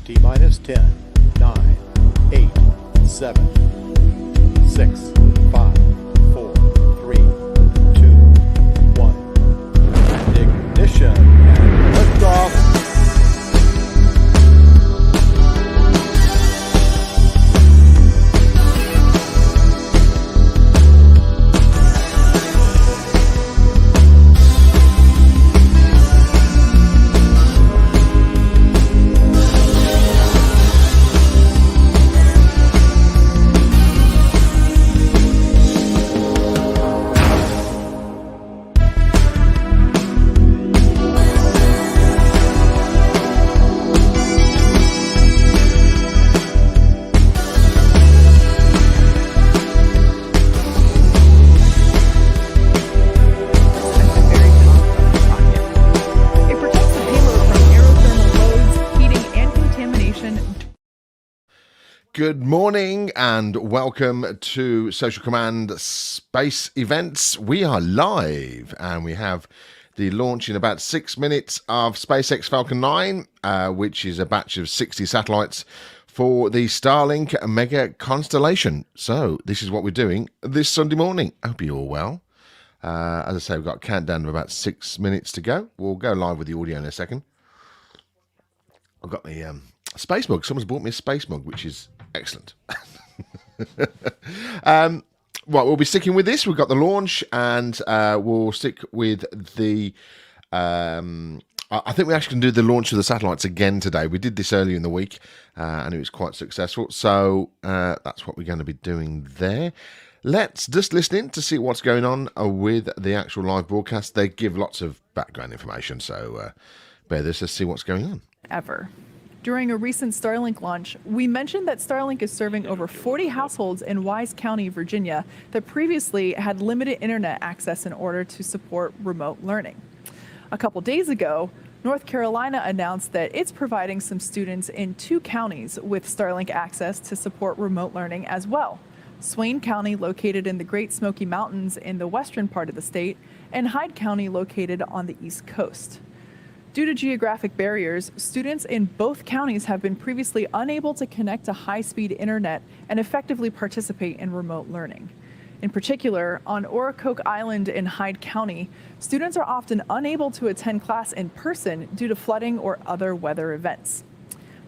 T minus 10, 9, 8, 7, 6, 5, 4, 3, 2, 1. And ignition. And liftoff. Good morning and welcome to Social Command Space Events. We are live and we have the launch in about 6 minutes of SpaceX Falcon 9, which is a batch of 60 satellites for the Starlink mega constellation. So this is what we're doing this Sunday morning. I hope you're all well. As I say, we've got a countdown of about 6 minutes to go. We'll go live with the audio in a second. I've got my space mug. Someone's bought me a space mug, which is excellent. Well, we'll be sticking with this. We've got the launch, and we'll stick with the. I think we actually can do the launch of the satellites again today. We did this earlier in the week, and it was quite successful. So that's what we're going to be doing there. Let's just listen in to see what's going on with the actual live broadcast. They give lots of background information, so bear this. Let's see what's going on. Ever. During a recent Starlink launch, we mentioned that Starlink is serving over 40 households in Wise County, Virginia, that previously had limited internet access in order to support remote learning. A couple days ago, North Carolina announced that it's providing some students in 2 counties with Starlink access to support remote learning as well. Swain County, located in the Great Smoky Mountains in the western part of the state, and Hyde County, located on the East Coast. Due to geographic barriers, students in both counties have been previously unable to connect to high-speed internet and effectively participate in remote learning. In particular, on Oracoke Island in Hyde County, students are often unable to attend class in person due to flooding or other weather events.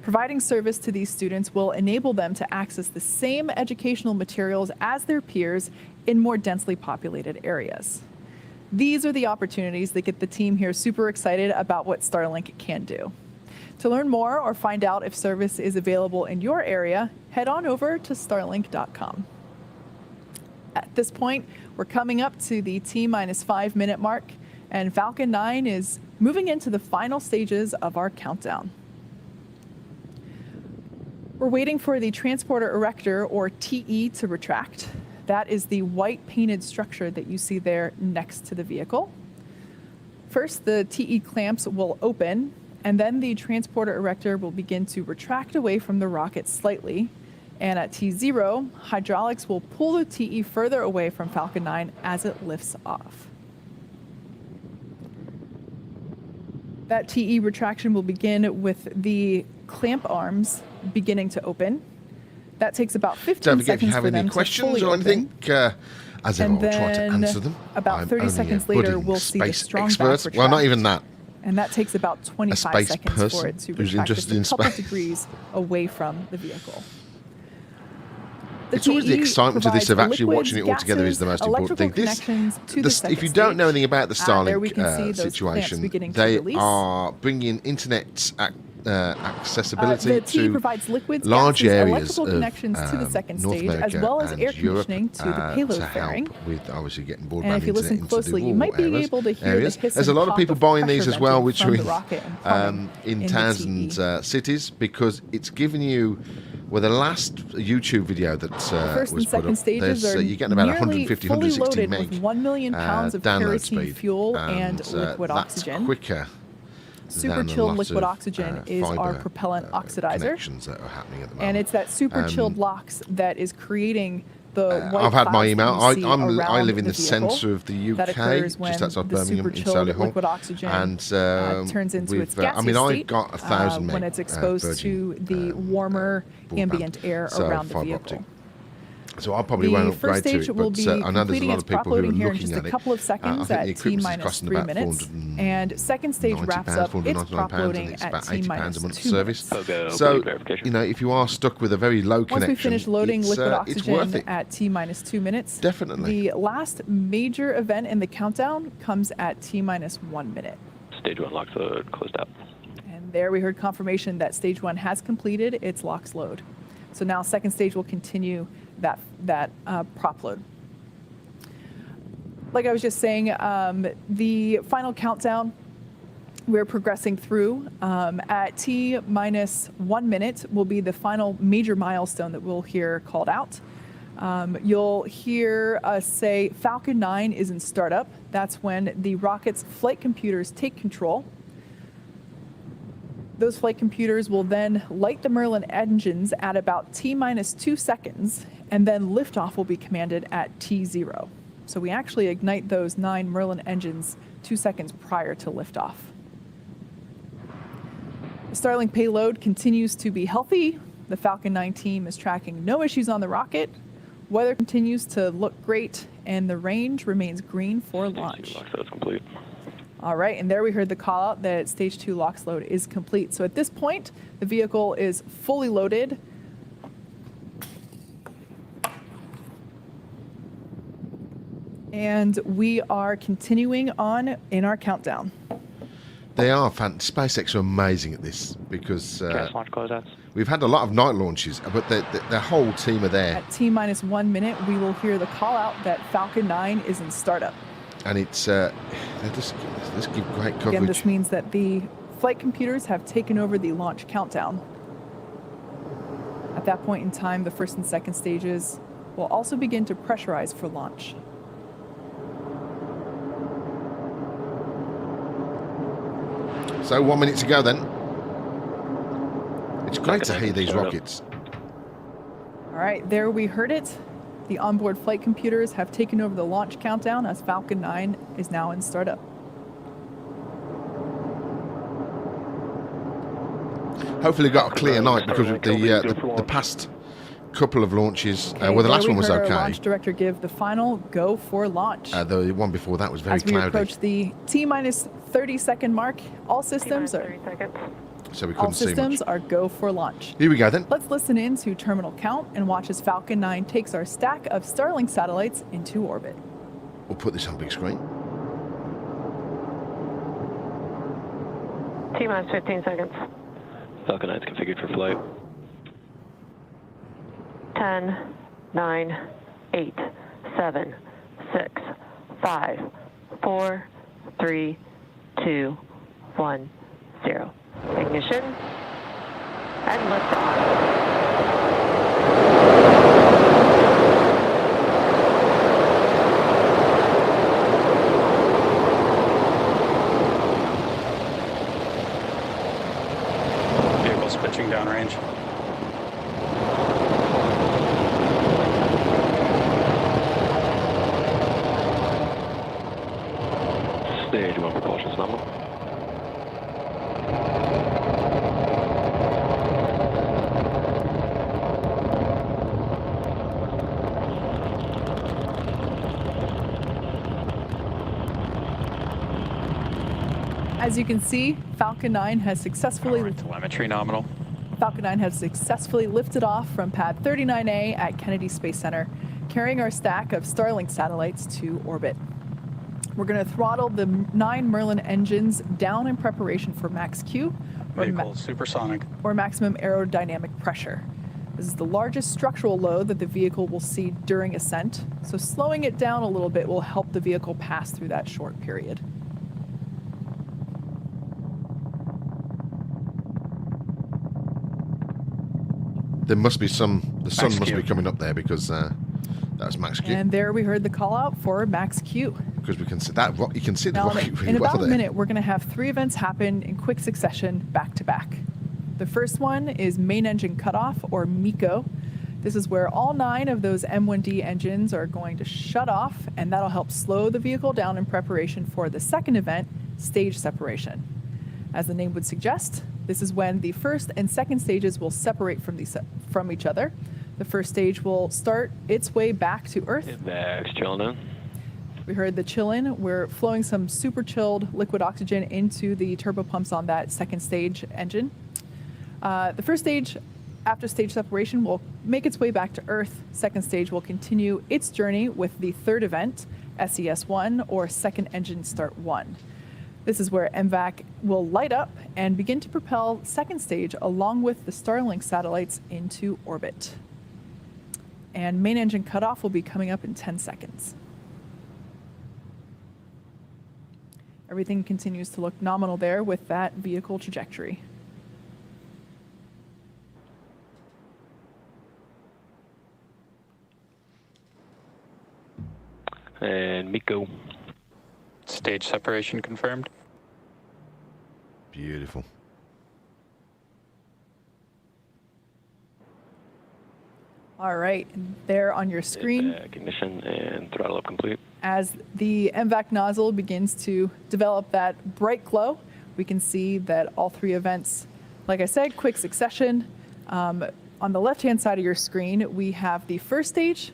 Providing service to these students will enable them to access the same educational materials as their peers in more densely populated areas. These are the opportunities that get the team here super excited about what Starlink can do. To learn more or find out if service is available in your area, head on over to starlink.com. At this point, we're coming up to the T-5 minute mark, and Falcon 9 is moving into the final stages of our countdown. We're waiting for the transporter erector, or TE, to retract. That is the white painted structure that you see there next to the vehicle. First, the TE clamps will open, and then the transporter erector will begin to retract away from the rocket slightly. And at T0, hydraulics will pull the TE further away from Falcon 9 as it lifts off. That TE retraction will begin with the clamp arms beginning to open. That takes about 15 seconds for them to fully open. As ever, I'll try to answer them. About 30 seconds later, we'll see the strong back retract. Well, not even that. And that takes about 25 seconds for it to retract just a couple degrees away from the vehicle. It's always the excitement of this, of actually watching it all together, is the most important thing. If you don't know anything about the Starlink situation, they are bringing internet accessibility the T to provides liquids, large gases, areas electrical of connections to the second North stage, America as well as and air Europe, conditioning to the payload to fairing. help with obviously getting broadband And if you listen internet closely, into the you might be rural able to hear areas. the hiss There's a and lot of puff people of buying pressure these as well, venting which from are the rocket and plumbing in the towns TE. and cities, because it's giving you. Well, the last YouTube video that First was and put second up, stages there's, are you're getting about nearly 150, fully 160 loaded meg with 1 million pounds of download kerosene speed, fuel and liquid that's oxygen. quicker Super than a chilled lot liquid of, oxygen is our fiber, propellant oxidizer. connections that are happening at the moment. And it's that super chilled LOX that is creating the white I've had my clouds email. that you see I live around in the vehicle. centre of the That UK, occurs when just outside the Birmingham super in chilled Solihull. liquid oxygen And turns into its I gaseous mean, I state got 1,000 meg when it's exposed Virgin, to the warmer broadband, ambient air so around the fibre vehicle. optic. So I probably The won't first upgrade to stage it, will but be I know there's a completing lot its of people prop who are loading here in looking just at a it. couple of seconds I think at the T equipment's minus costing 3 about minutes, and second stage wraps £490, up its prop £499, loading and it's at about T £80 minus a month 2 service. minutes. So, you know, if you are stuck with a very low Once connection, we finish loading it's, liquid it's worth oxygen it. at T minus 2 minutes, Definitely. the last major event in the countdown comes at T minus 1 minute. Stage 1 LOX load closed out. And there we heard confirmation that stage 1 has completed its LOX load. So now second stage will continue that prop load. Like I was just saying, the final countdown we're progressing through. At T minus 1 minute will be the final major milestone that we'll hear called out. You'll hear us say Falcon 9 is in startup. That's when the rocket's flight computers take control. Those flight computers will then light the Merlin engines at about T minus 2 seconds, and then liftoff will be commanded at T0. So we actually ignite those 9 Merlin engines 2 seconds prior to liftoff. The Starlink payload continues to be healthy. The Falcon 9 team is tracking no issues on the rocket. Weather continues to look great, and the range remains green for launch. LOX load is complete. All right, and there we heard the call out that stage 2 LOX load is complete. So at this point, the vehicle is fully loaded. And we are continuing on in our countdown. They are SpaceX are amazing at this because Gas launch closeouts. we've had a lot of night launches, but the whole team are there, At T minus 1 minute, we will hear the call out that Falcon 9 is in startup. and it's they just give great coverage. Again, this means that the flight computers have taken over the launch countdown. At that point in time, the first and second stages will also begin to pressurize for launch. So 1 minute to go then. It's great to hear these Start up. rockets. All right, there we heard it. The onboard flight computers have taken over the launch countdown as Falcon 9 is now in startup. Hopefully got a clear night because of the past couple of launches. Okay, Well, the last there we one was heard our okay. launch director give the final go for launch. The one before that was very As we cloudy, approach the T minus 30 second mark, all systems are so we all couldn't see systems much. are go for launch. Here we go then. Let's listen in to terminal count and watch as Falcon 9 takes our stack of Starlink satellites into orbit. We'll put this on big screen. T minus 15 seconds. Falcon 9 is configured for flight. 10, 9, 8, 7, 6, 5, 4, 3, 2, 1, 0. Ignition and liftoff. Vehicle's pitching downrange. Stage 1 propulsion is nominal. As you can see, Falcon 9 has successfully Telemetry nominal. lifted off from pad 39A at Kennedy Space Center, carrying our stack of Starlink satellites to orbit. We're going to throttle the 9 Merlin engines down in preparation for max Q. Vehicle supersonic. or maximum aerodynamic pressure. This is the largest structural load that the vehicle will see during ascent, so slowing it down a little bit will help the vehicle pass through that short period. There must be some. The sun Max must Q. be coming up there because that's max Q. And there we heard the call out for max Q. Because we can see that. You can see the Now, rocket really in well about a there. minute, we're going to have 3 events happen in quick succession, back to back. The first one is main engine cutoff, or MECO. This is where all 9 of those M1D engines are going to shut off, and that'll help slow the vehicle down in preparation for the second event, stage separation. As the name would suggest, this is when the first and second stages will separate from each other. The first stage will start its way back to Earth. Back's chilling in. We heard the chill in. We're flowing some super chilled liquid oxygen into the turbopumps on that second stage engine. The first stage, after stage separation, will make its way back to Earth. Second stage will continue its journey with the third event, SES-1, or Second Engine Start 1. This is where MVAC will light up and begin to propel second stage along with the Starlink satellites into orbit. And main engine cutoff will be coming up in 10 seconds. Everything continues to look nominal there with that vehicle trajectory. And MECO. Stage separation confirmed. Beautiful. All right, and there on your screen, Back ignition and throttle up complete. as the MVAC nozzle begins to develop that bright glow, we can see that all 3 events, like I said, quick succession. On the left-hand side of your screen, we have the first stage.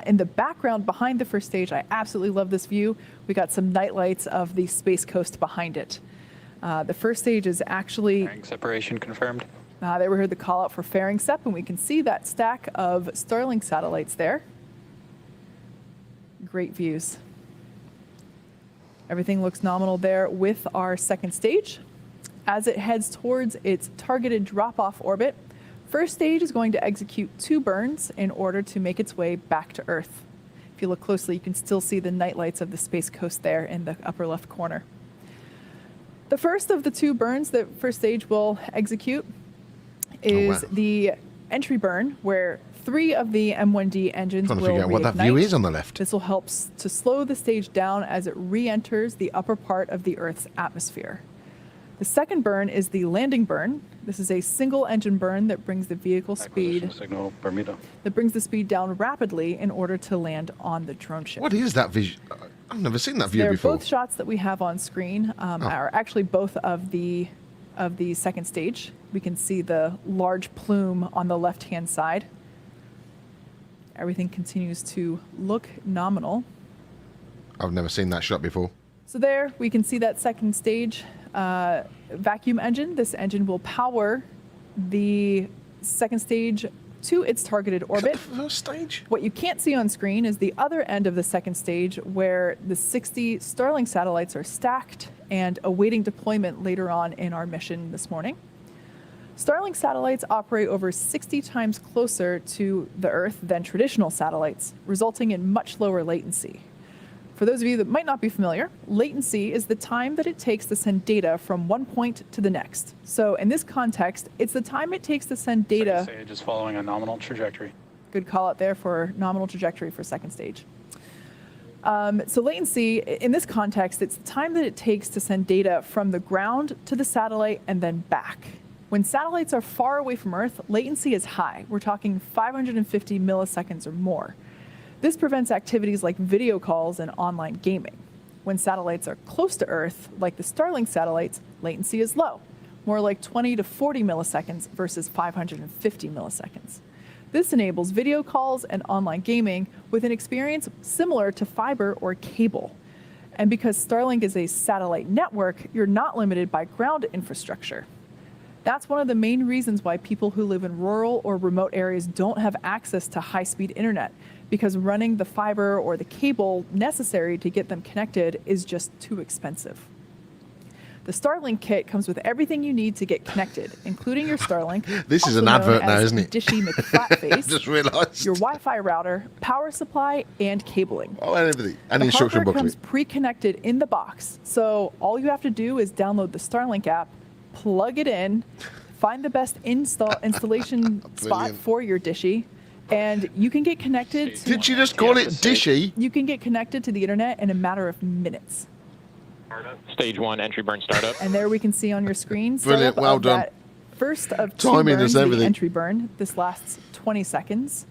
In the background behind the first stage, I absolutely love this view. We got some night lights of the Space Coast behind it. The first stage is actually, Fairing separation confirmed. there we heard the call out for fairing sep, and we can see that stack of Starlink satellites there. Great views. Everything looks nominal there with our second stage. As it heads towards its targeted drop-off orbit, first stage is going to execute 2 burns in order to make its way back to Earth. If you look closely, you can still see the night lights of the Space Coast there in the upper left corner. The first of the 2 burns that first stage will execute is wow. the entry burn, where 3 of the M1D engines Trying to will figure out what that reignite. view is on the left. This will help to slow the stage down as it re-enters the upper part of the Earth's atmosphere. The second burn is the landing burn. This is a single engine burn that brings the vehicle Acquisition speed signal Bermuda. down rapidly in order to land on the drone ship. What is that vision? I've never seen that view They're before. both shots that we have on screen are actually both of the second stage. We can see the large plume on the left-hand side. Everything continues to look nominal. I've never seen that shot before. So there we can see that second stage vacuum engine. This engine will power the second stage to its targeted orbit. First stage? What you can't see on screen is the other end of the second stage, where the 60 Starlink satellites are stacked and awaiting deployment later on in our mission this morning. Starlink satellites operate over 60 times closer to the Earth than traditional satellites, resulting in much lower latency. For those of you that might not be familiar, latency is the time that it takes to send data from one point to the next. So in this context, it's the time it takes to send data. Second stage is following a nominal trajectory. Good call out there for nominal trajectory for second stage. So latency, in this context, it's the time that it takes to send data from the ground to the satellite and then back. When satellites are far away from Earth, latency is high. We're talking 550 milliseconds or more. This prevents activities like video calls and online gaming. When satellites are close to Earth, like the Starlink satellites, latency is low, more like 20 to 40 milliseconds versus 550 milliseconds. This enables video calls and online gaming with an experience similar to fiber or cable. And because Starlink is a satellite network, you're not limited by ground infrastructure. That's one of the main reasons why people who live in rural or remote areas don't have access to high-speed internet, because running the fiber or the cable necessary to get them connected is just too expensive. The Starlink kit comes with everything you need to get connected, including your Starlink. This is an also known advert now, as isn't it? Dishy McFlatface. Just realised. Your Wi-Fi router, power supply, and cabling. Oh, and everything. And The instruction hardware booklet. comes pre-connected in the box, so all you have to do is download the Starlink app, plug it in, find the best installation spot Brilliant. for your Dishy, and you can get connected. Did you just call it Dishy? You can get connected to the internet in a matter of minutes. Stage 1 entry burn startup. And there we can see on your screen. Brilliant, startup well of done. That first of two Timing burns, is the everything. entry burn. This lasts 20 seconds.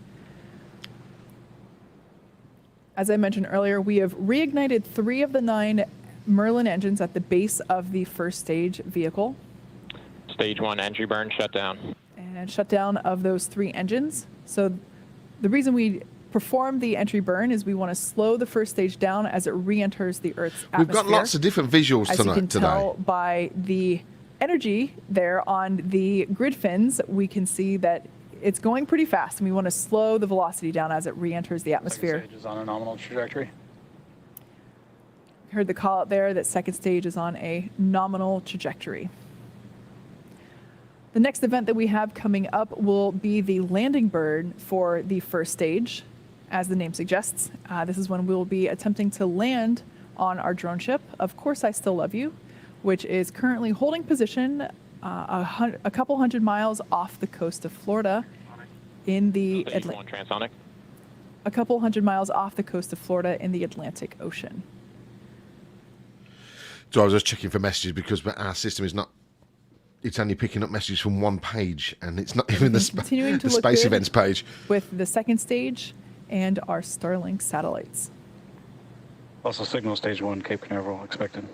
As I mentioned earlier, we have reignited 3 of the 9 Merlin engines at the base of the first stage vehicle. Stage 1 entry burn shut down. And shutdown of those 3 engines. So the reason we perform the entry burn is we want to slow the first stage down as it re-enters the Earth's atmosphere. We've got lots of different visuals As you can today. tell by the energy there on the grid fins, we can see that it's going pretty fast, and we want to slow the velocity down as it re-enters the atmosphere. Second stage is on a nominal trajectory. Heard the call out there that second stage is on a nominal trajectory. The next event that we have coming up will be the landing burn for the first stage. As the name suggests, this is when we will be attempting to land on our drone ship, Of Course I Still Love You, which is currently holding position a couple hundred miles off the coast of Florida in the Stage 1 transonic. a couple hundred miles off the coast of Florida in the Atlantic Ocean. So I was just checking for messages because our system is not. It's only picking up messages from one page, and it's not even the Continuing to look space good events page. with the second stage and our Starlink satellites. Also signal stage 1, Cape Canaveral expected.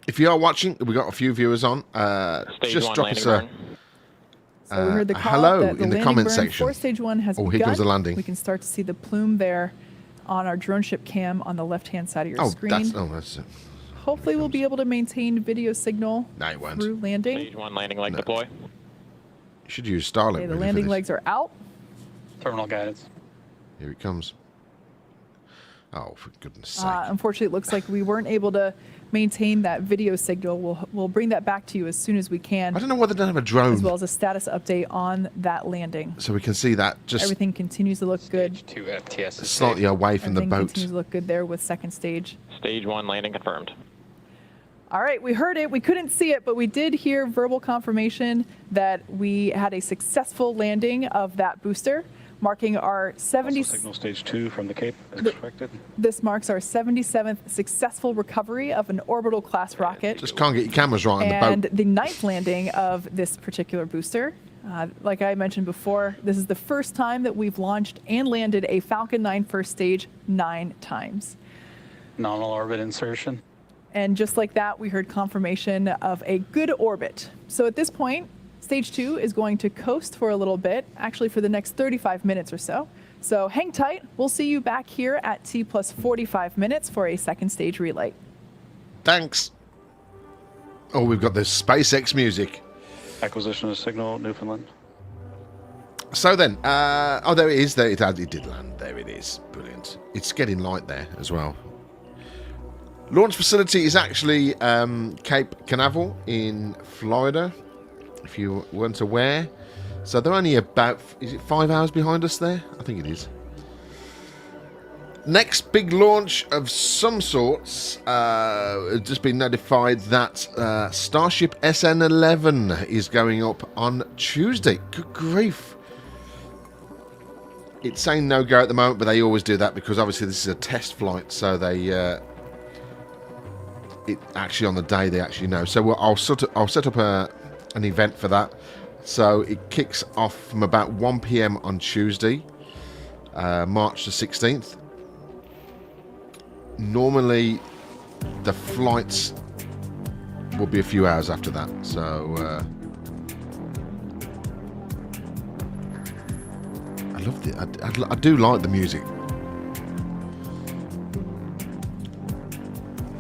If you are watching, we've got a few viewers on. Stage Just 1 drop us landing a. burn. So we heard the call hello that the in the landing comment burn section. for stage 1 has Oh, begun. here comes the landing. We can start to see the plume there on our drone ship cam on the left-hand side of your Oh, screen. that's it. Hopefully we'll be able to maintain video signal No, it won't. through landing. Stage 1 landing leg No. deploy. You should use Starlink. Okay, the really, for landing this. legs are out. Terminal guidance. Here it comes. Oh, for goodness sake. Unfortunately, it looks like we weren't able to maintain that video signal. We'll bring that back to you as soon as we can, I don't know why they don't have a drone. as well as a status update on that landing. So we can see that just Everything continues to look good. Stage 2 FTS is slightly safe. away from the Everything boat. continues to look good there with second stage. Stage 1 landing confirmed. All right, we heard it. We couldn't see it, but we did hear verbal confirmation that we had a successful landing of that booster, marking our Also 70. signal stage 2 from the Cape as expected. This marks our 77th successful recovery of an orbital class rocket. Just can't get your cameras right on the And boat. the 9th landing of this particular booster. Like I mentioned before, this is the first time that we've launched and landed a Falcon 9 first stage 9 times. Nominal orbit insertion. And just like that, we heard confirmation of a good orbit. So at this point, stage 2 is going to coast for a little bit, actually for the next 35 minutes or so. So hang tight. We'll see you back here at T plus 45 minutes for a second stage relay. Thanks. Oh, we've got the SpaceX music. Acquisition of signal, Newfoundland. So then, oh, there it is. There it did land. There it is. Brilliant. It's getting light there as well. Launch facility is actually Cape Canaveral in Florida, if you weren't aware. So they're only about, is it 5 hours behind us there? I think it is. Next big launch of some sorts, just been notified that Starship SN11 is going up on Tuesday. Good grief. It's saying no go at the moment, but they always do that because obviously this is a test flight, so they it actually on the day they actually know. So I'll set up an event for that. So it kicks off from about 1 p.m. on Tuesday, March the 16th. Normally, the flights will be a few hours after that. So I love it. I do like the music.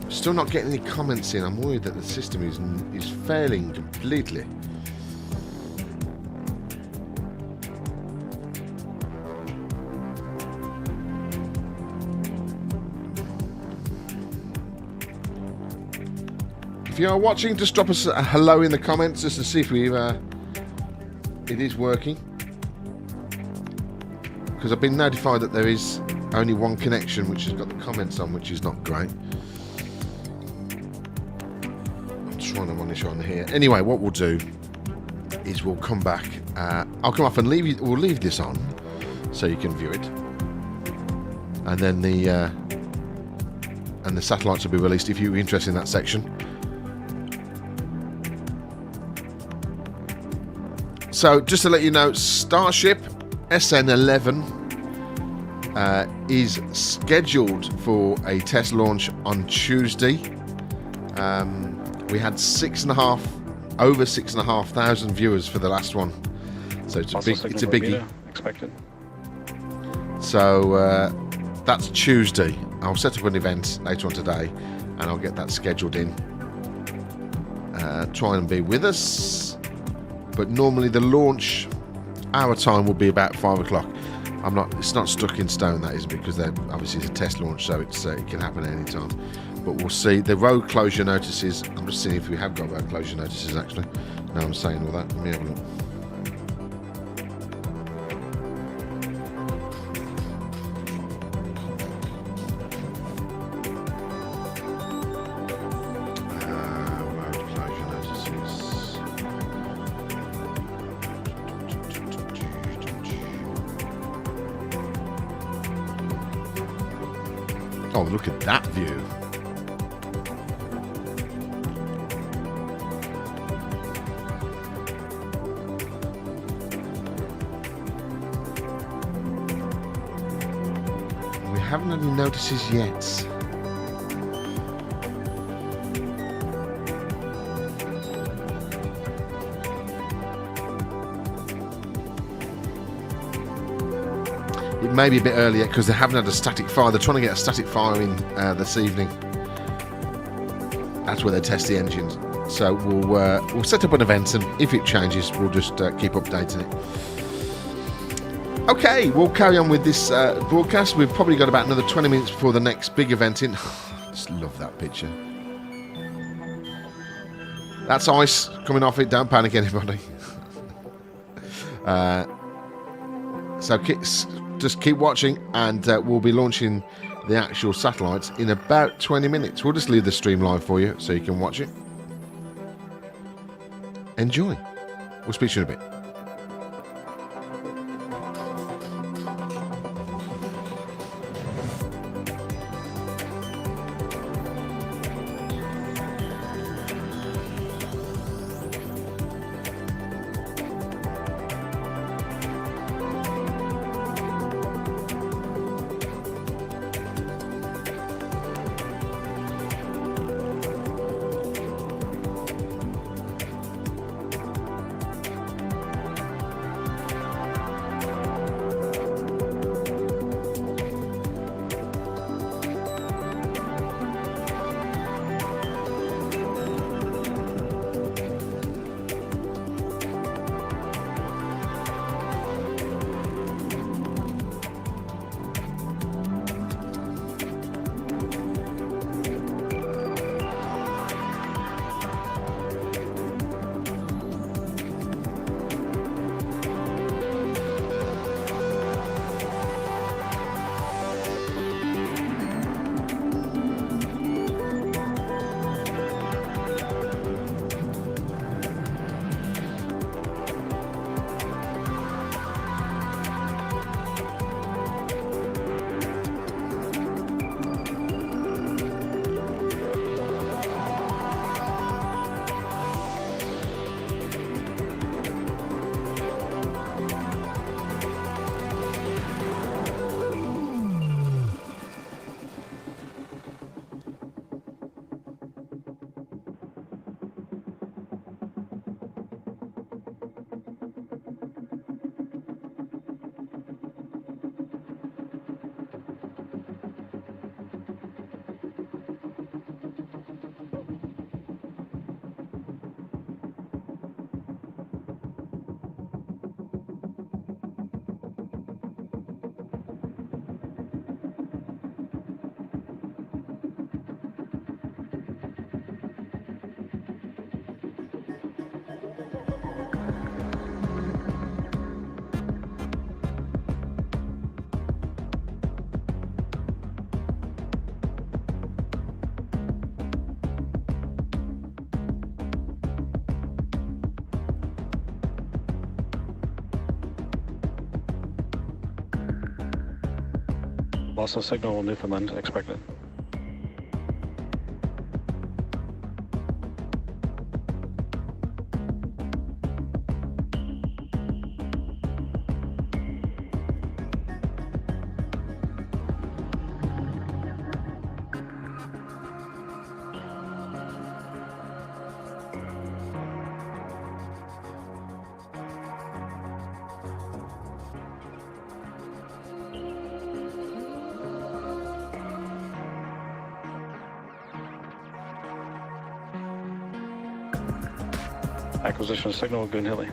Still not getting any comments in. I'm worried that the system is failing completely. If you are watching, just drop us a hello in the comments just to see if it is working. Because I've been notified that there is only one connection which has got the comments on, which is not great. I'm trying to monitor on here. Anyway, what we'll do is we'll come back. I'll come off and we'll leave this on so you can view it. And then the satellites will be released if you're interested in that section. So just to let you know, Starship SN11 is scheduled for a test launch on Tuesday. We had over 6,500 viewers for the last one, so it's a biggie. Expected. So that's Tuesday. I'll set up an event later on today, and I'll get that scheduled in. Try and be with us. But normally the launch, our time will be about 5 o'clock. It's not stuck in stone, that is, because obviously it's a test launch, so it can happen at any time. But we'll see. The road closure notices, I'm just seeing if we have got road closure notices actually. Now I'm saying all that. Let me have a look. Oh, look at that view. We haven't had any notices yet. It may be a bit earlier because they haven't had a static fire. They're trying to get a static fire in this evening. That's where they test the engines. So we'll set up an event, and if it changes, we'll just keep updating it. Okay, we'll carry on with this broadcast. We've probably got about another 20 minutes before the next big event in. Just love that picture. That's ice coming off it. Don't panic, anybody. So just keep watching, and we'll be launching the actual satellites in about 20 minutes. We'll just leave the stream live for you so you can watch it. Enjoy. We'll speak to you in a bit. Also signal Newfoundland expected. Acquisition signal, Goon Hilly.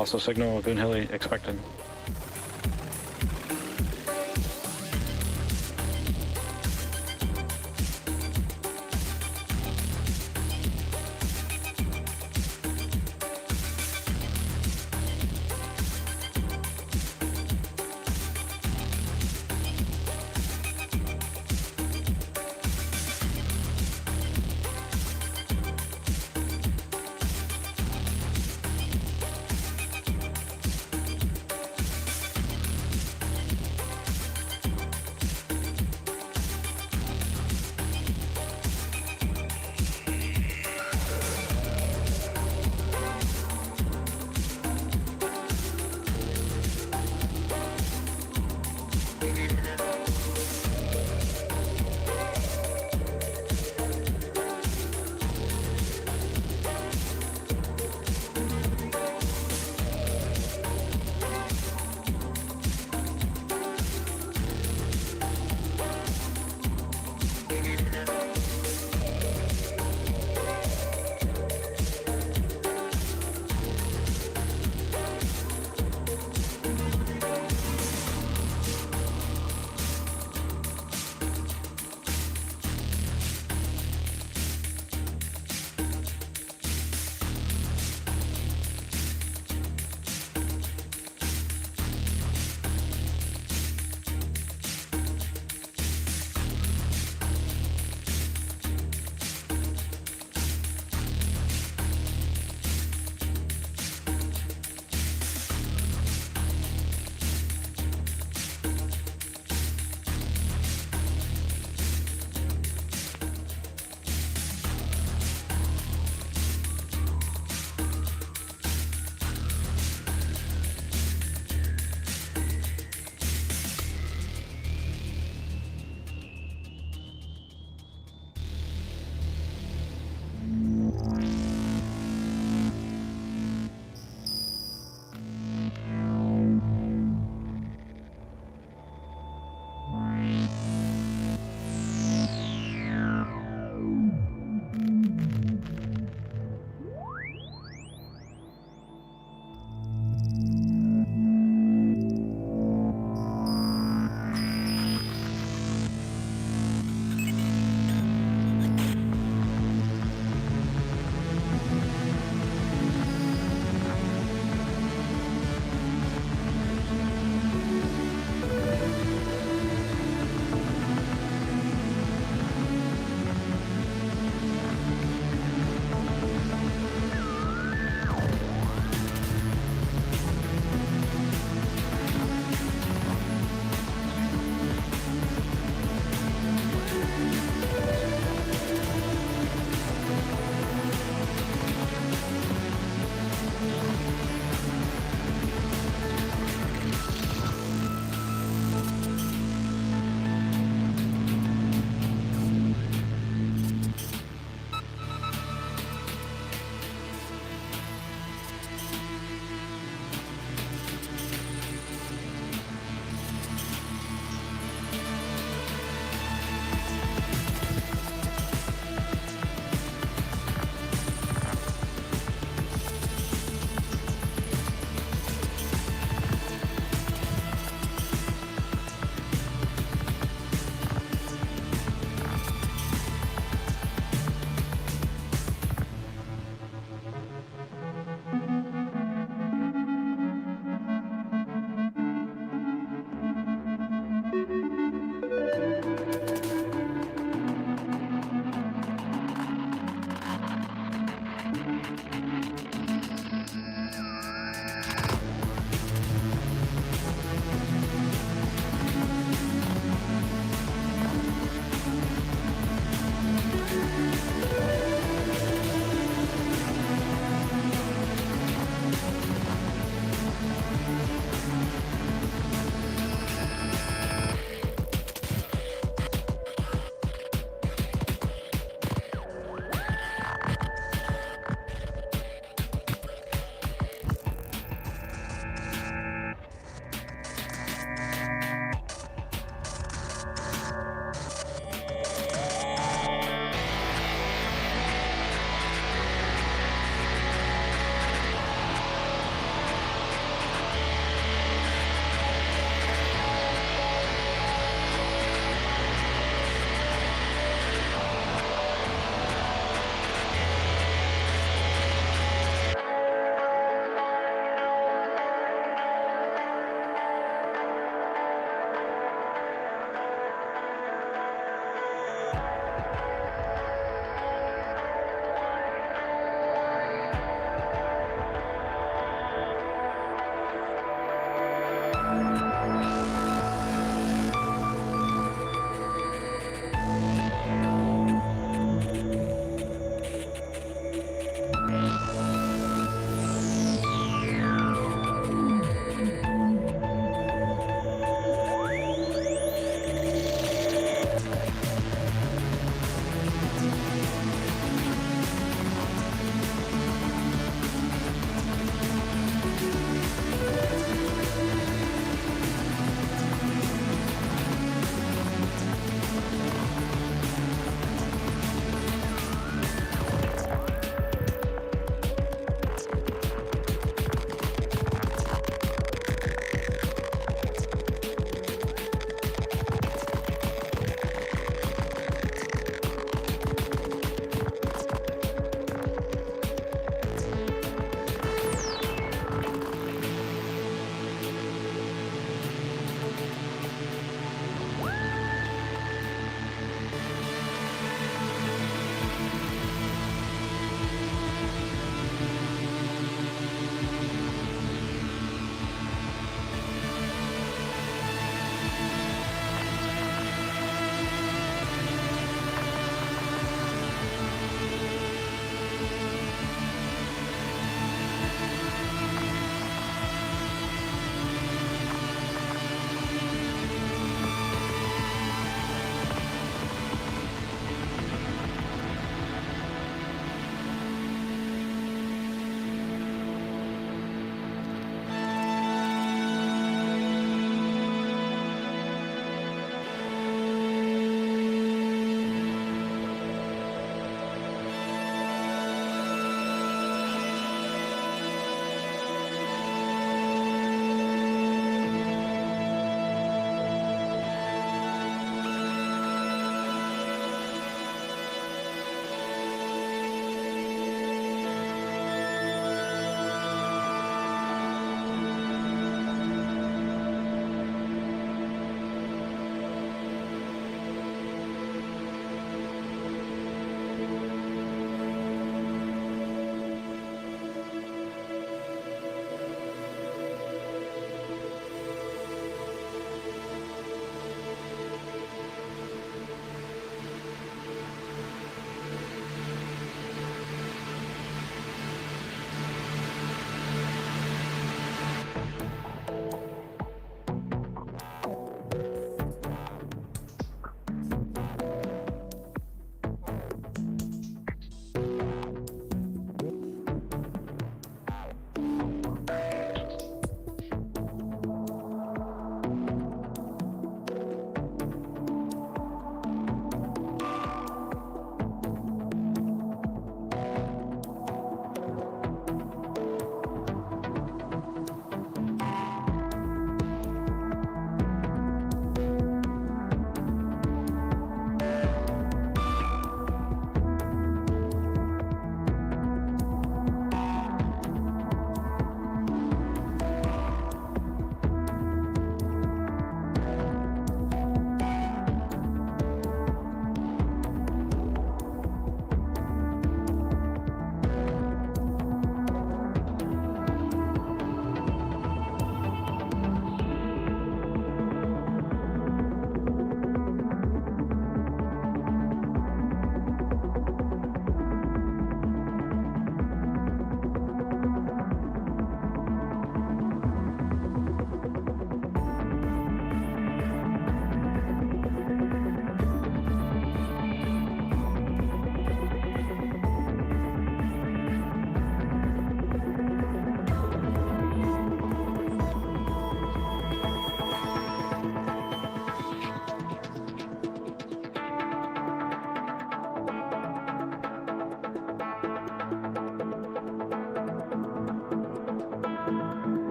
Also signal Goon Hilly expected.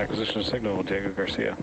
Acquisition signal, Diego Garcia.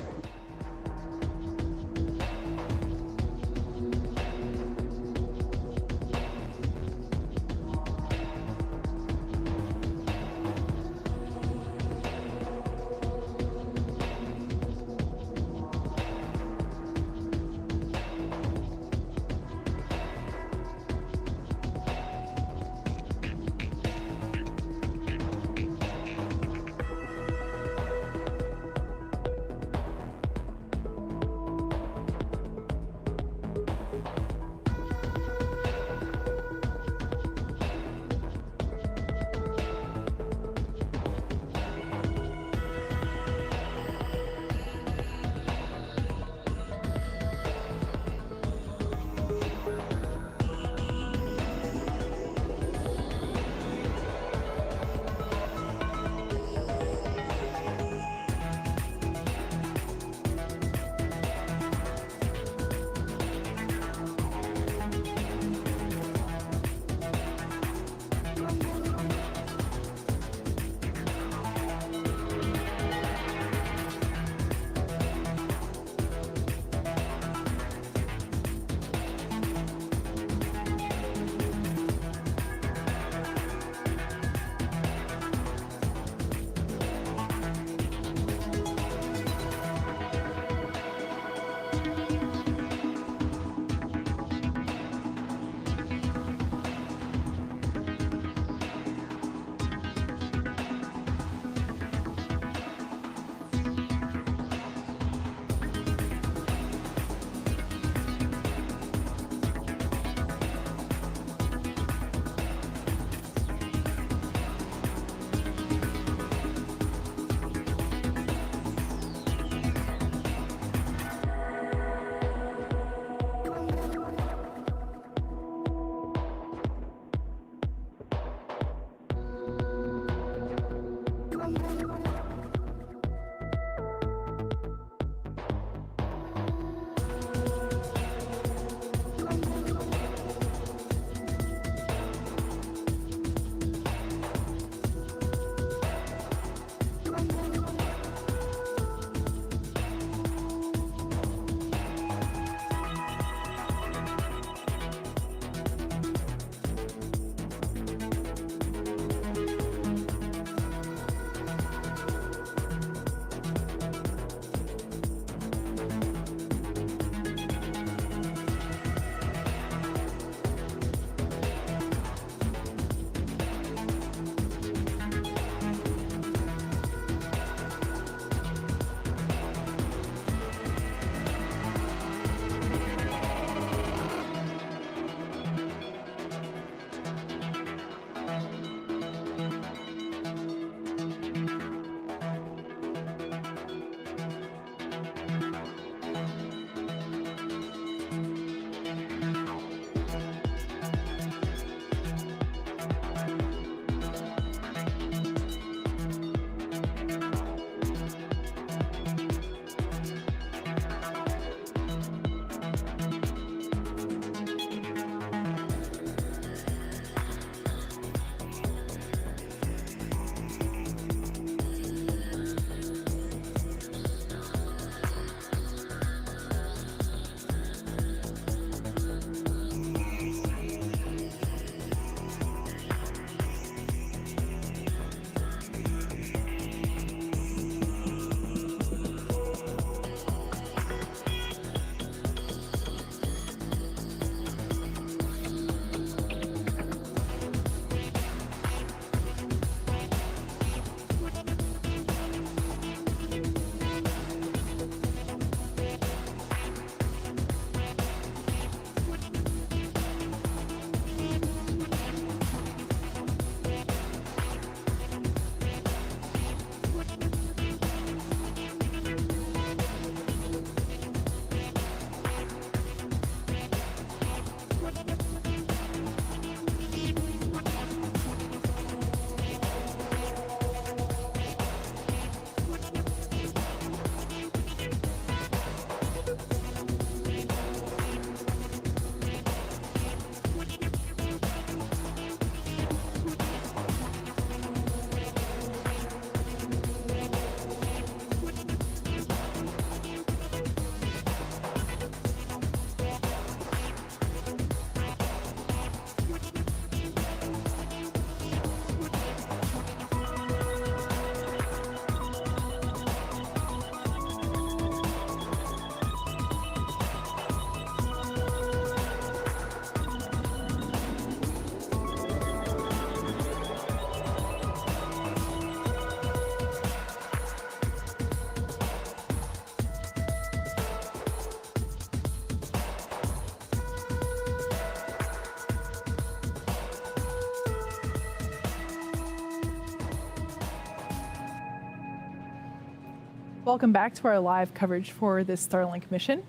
Welcome back to our live coverage for this Starlink mission.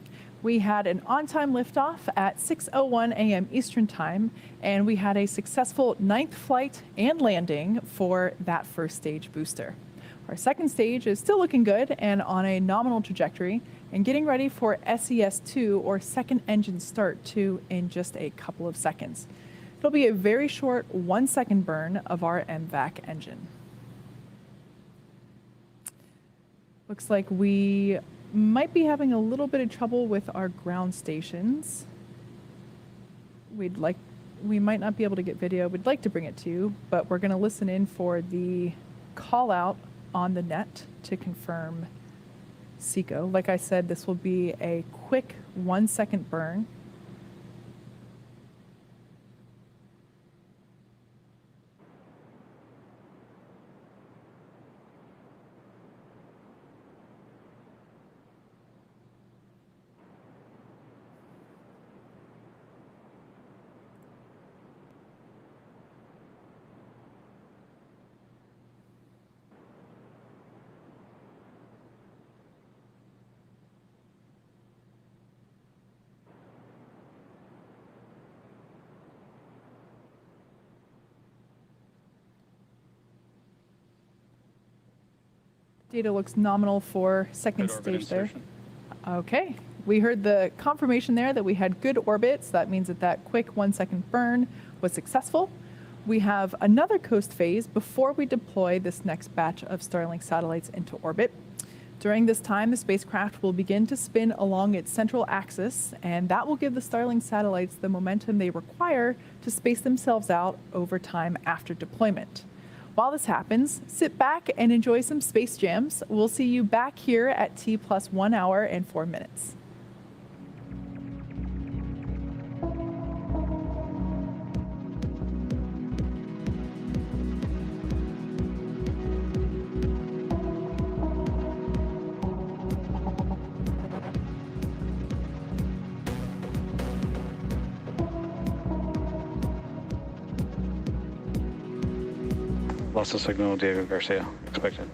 We had an on-time liftoff at 6:01 a.m. Eastern Time, and we had a successful 9th flight and landing for that first stage booster. Our second stage is still looking good and on a nominal trajectory, and getting ready for SES-2, or second engine start 2, in just a couple of seconds. It'll be a very short 1-second burn of our MVAC engine. Looks like we might be having a little bit of trouble with our ground stations. We might not be able to get video. We'd like to bring it to you, but we're going to listen in for the call out on the net to confirm SECO. Like I said, this will be a quick 1-second burn. Data looks nominal for second Good orbit stage there. insertion. Okay, we heard the confirmation there that we had good orbits. That means that that quick 1-second burn was successful. We have another coast phase before we deploy this next batch of Starlink satellites into orbit. During this time, the spacecraft will begin to spin along its central axis, and that will give the Starlink satellites the momentum they require to space themselves out over time after deployment. While this happens, sit back and enjoy some space jams. We'll see you back here at T plus 1 hour and 4 minutes. Lost the signal, Diego Garcia. Expected.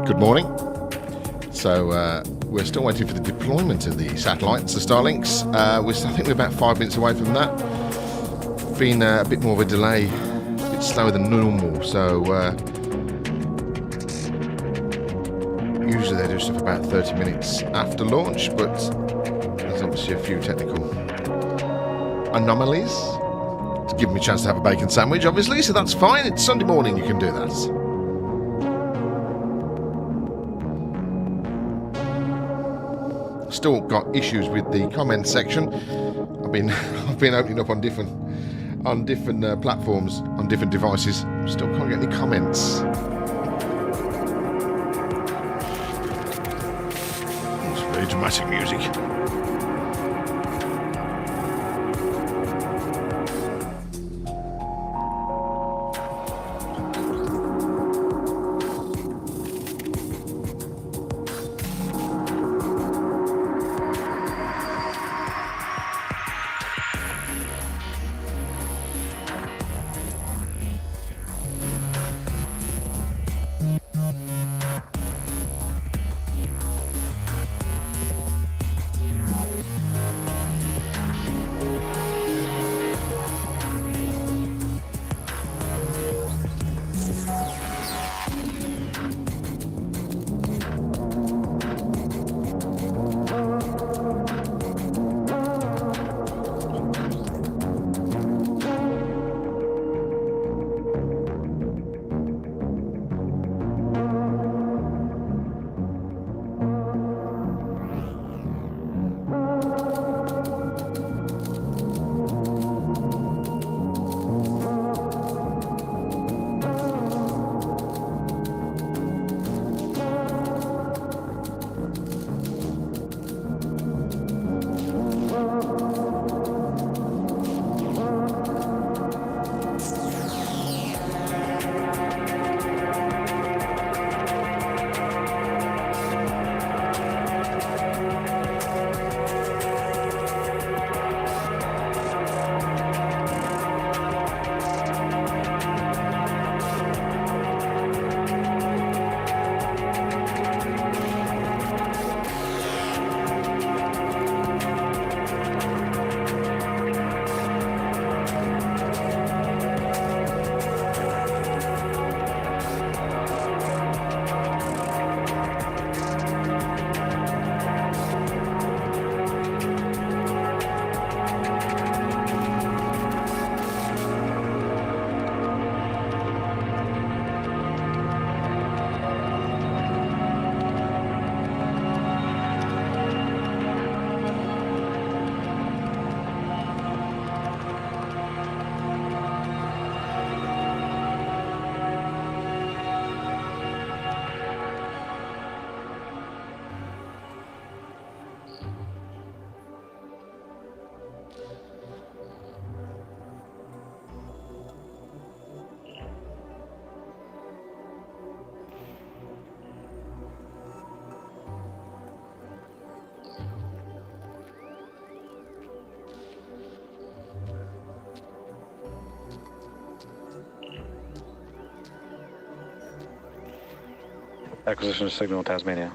Good morning. So we're still waiting for the deployment of the satellites, the Starlinks. I think we're about 5 minutes away from that. Been a bit more of a delay, a bit slower than normal. So usually they do stuff about 30 minutes after launch, but there's obviously a few technical anomalies. It's given me a chance to have a bacon sandwich, obviously, so that's fine. It's Sunday morning, you can do that. Still got issues with the comment section. I've been opening up on different platforms on different devices. Still can't get any comments. It's very dramatic music. Acquisition of signal, Tasmania.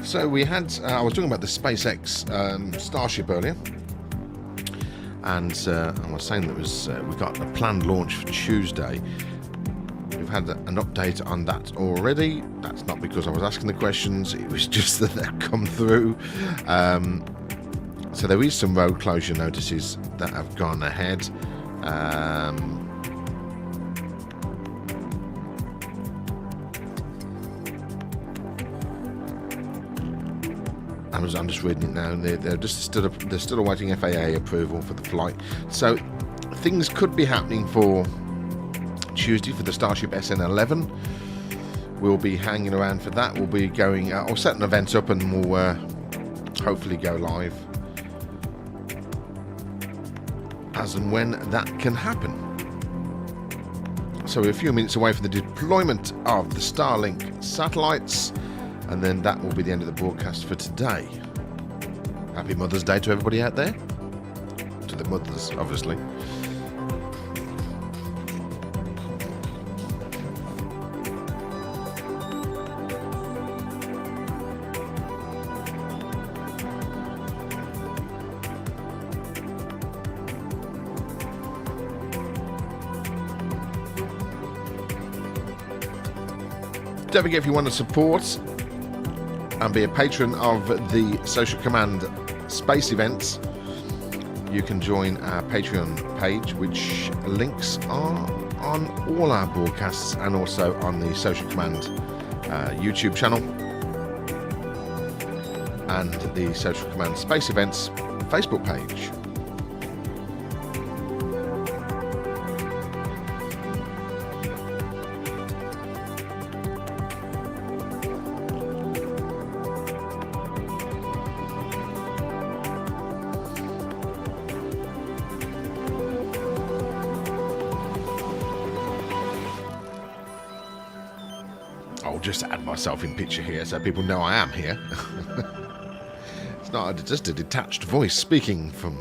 So we had, I was talking about the SpaceX Starship earlier, and I was saying that we got a planned launch for Tuesday. We've had an update on that already. That's not because I was asking the questions, it was just that they've come through. So there is some road closure notices that have gone ahead. I'm just reading it now. They're still awaiting FAA approval for the flight. So things could be happening for Tuesday for the Starship SN11. We'll be hanging around for that. We'll be going. I'll set an event up and we'll hopefully go live as and when that can happen. So we're a few minutes away from the deployment of the Starlink satellites. And then that will be the end of the broadcast for today. Happy Mother's Day to everybody out there. To the mothers, obviously. Don't forget, if you want to support and be a patron of the Social Command Space Events, you can join our Patreon page, which links are on all our broadcasts and also on the Social Command YouTube channel and the Social Command Space Events Facebook page. I'll just add myself in picture here so people know I am here. It's not just a detached voice speaking from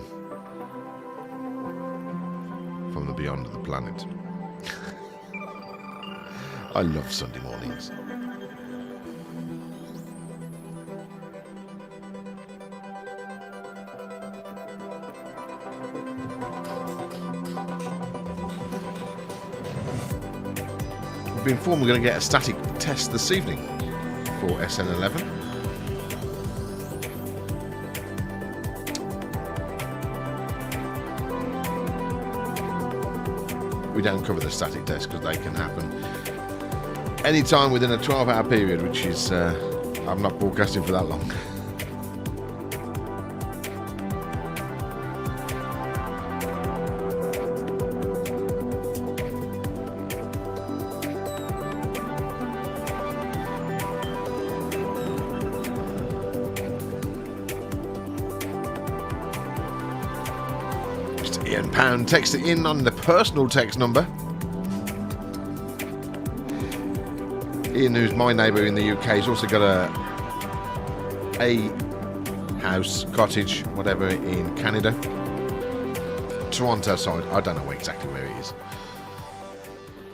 the beyond of the planet. I love Sunday mornings. Been informed we're going to get a static test this evening for SN11. We don't cover the static test because they can happen anytime within a 12-hour period, which is I'm not broadcasting for that long. Ian Pound text it in on the personal text number. Ian, who's my neighbour in the UK, has also got a house, cottage, whatever, in Canada. Toronto side. I don't know exactly where he is.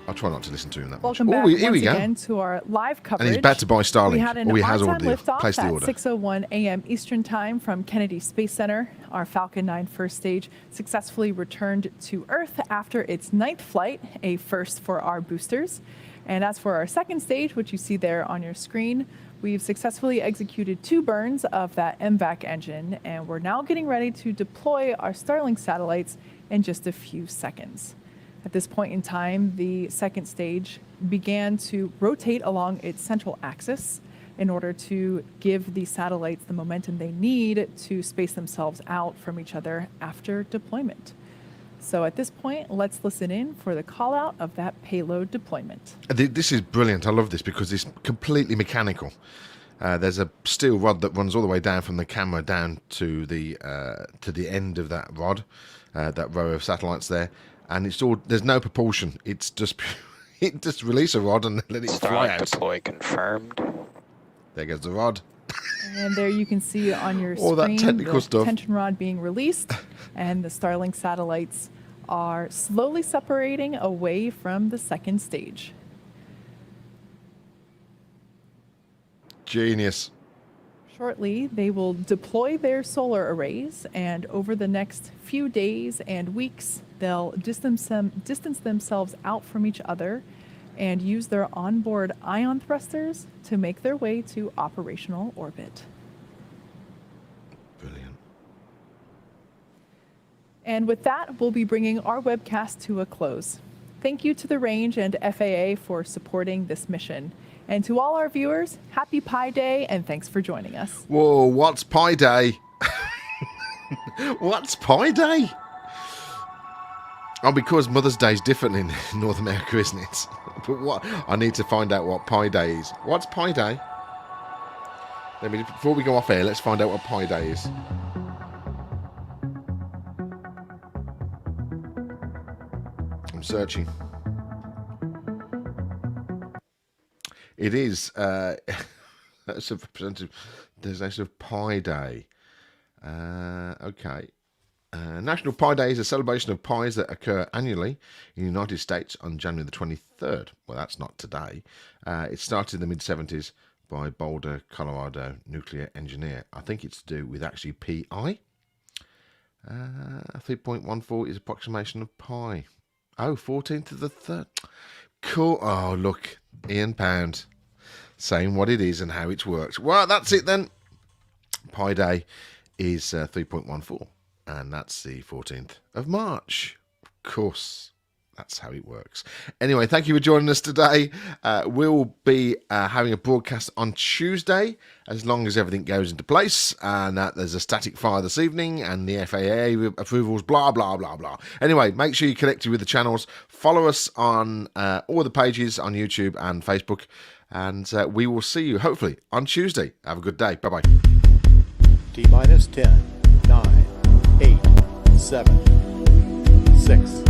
I'll try not to listen to him that much. Welcome back here once we go. again to our live coverage. And he's about to buy Starlink. We had an he has on-time already liftoff placed the at order. 6:01 a.m. Eastern Time from Kennedy Space Center. Our Falcon 9 first stage successfully returned to Earth after its 9th flight, a first for our boosters. And as for our second stage, which you see there on your screen, we've successfully executed 2 burns of that MVAC engine, and we're now getting ready to deploy our Starlink satellites in just a few seconds. At this point in time, the second stage began to rotate along its central axis in order to give the satellites the momentum they need to space themselves out from each other after deployment. So at this point, let's listen in for the call out of that payload deployment. This is brilliant. I love this because it's completely mechanical. There's a steel rod that runs all the way down from the camera down to the end of that rod, that row of satellites there. And it's all, there's no propulsion. It's just, it just release a rod and let it fly out. Deploy confirmed. There goes the rod. And there you can see on your All that screen technical the stuff. tension rod being released, and the Starlink satellites are slowly separating away from the second stage. Genius. Shortly, they will deploy their solar arrays, and over the next few days and weeks, they'll distance themselves out from each other and use their onboard ion thrusters to make their way to operational orbit. Brilliant. And with that, we'll be bringing our webcast to a close. Thank you to the Range and FAA for supporting this mission. And to all our viewers, happy Pi Day, and thanks for joining us. Whoa, what's Pi Day? What's Pi Day? Oh, because Mother's Day is different in North America, isn't it? But what? I need to find out what Pi Day is. What's Pi Day? Before we go off air, let's find out what Pi Day is. I'm searching. It is that's a representative designation of Pi Day. Okay. National Pi Day is a celebration of pies that occur annually in the United States on January the 23rd. Well, that's not today. It started in the mid-70s by Boulder, Colorado nuclear engineer. I think it's to do with actually PI. 3.14 is approximation of pi. Oh, 14th to the 3rd. Cool. Oh, look. Ian Pound saying what it is and how it works. Well, that's it then. Pi Day is 3.14, and that's the 14th of March. Of course, that's how it works. Anyway, thank you for joining us today. We'll be having a broadcast on Tuesday, as long as everything goes into place, and that there's a static fire this evening, and the FAA approvals, blah, blah, blah, blah. Anyway, make sure you're connected with the channels. Follow us on all the pages on YouTube and Facebook, and we will see you, hopefully, on Tuesday. Have a good day. Bye-bye. T-minus 10, 9, 8, 7, 6,